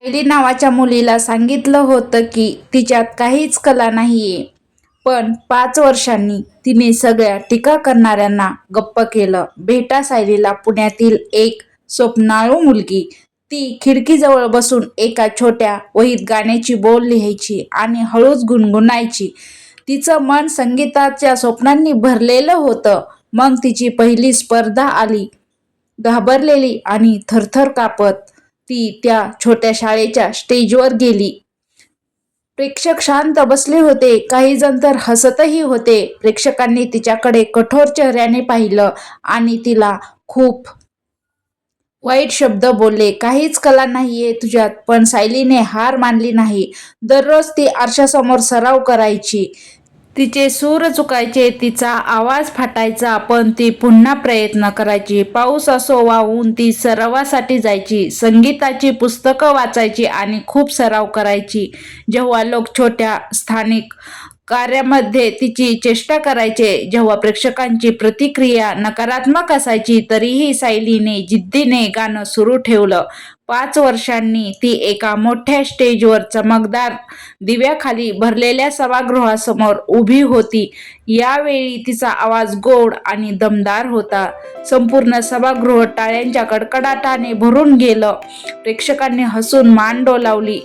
सायली नावाच्या मुलीला सांगितलं होतं की तिच्यात काहीच कला नाहीये. पण 5 वर्षांनी तिने सगळ्या टीका करणाऱ्यांना गप्प केलं. भेटा सायलीला पुण्यातील एक स्वप्नाळू मुलगी. ती खिडकीजवळ बसून एका छोट्या वहीत गाण्याची बोल लिहायची आणि हळूच गुणगुणायची. तिचं मन संगीताच्या स्वप्नांनी भरलेलं होतं. मग तिची पहिली स्पर्धा आली. घाबरलेली आणि थरथर कापत ती त्या छोट्या शाळेच्या स्टेजवर गेली. प्रेक्षक शांत बसले होते, काही जण तर हसतही होते. प्रेक्षकांनी तिच्याकडे कठोर चेहऱ्याने पाहिलं आणि तिला खूप वाईट शब्द बोलले. काहीच कला नाहीये तुझ्यात. पण सायलीने हार मानली नाही. दररोज ती आरशासमोर सराव करायची. तिचे सूर चुकायचे, तिचा आवाज फाटायचा, पण ती पुन्हा प्रयत्न करायची. पाऊस असो वा ऊन, ती सरावासाठी जायची. संगीताची पुस्तकं वाचायची आणि खूप सराव करायची. जेव्हा लोक छोट्या स्थानिक कार्यामध्ये तिची चेष्टा करायचे, जेव्हा प्रेक्षकांची प्रतिक्रिया नकारात्मक असायची, तरीही सायलीने जिद्दीने गाणं सुरू ठेवलं. 5 वर्षांनी ती एका मोठ्या स्टेजवर चमकदार दिव्याखाली भरलेल्या सभागृहासमोर उभी होती. यावेळी तिचा आवाज गोड आणि दमदार होता. संपूर्ण सभागृह टाळ्यांच्या कडकडाटाने भरून गेलं. प्रेक्षकांनी हसून मान डोलावली.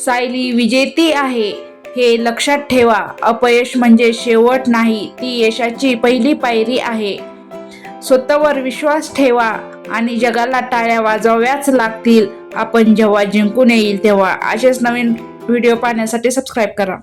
सायली विजेती आहे हे लक्षात ठेवा. अपयश म्हणजे शेवट नाही, ती यशाची पहिली पायरी आहे. स्वतःवर विश्वास ठेवा आणि जगाला टाळ्या वाजवाव्याच लागतील. आपण जेव्हा जिंकून येईल तेव्हा. असेच नवीन व्हिडिओ पाहण्यासाठी सबस्क्राईब करा.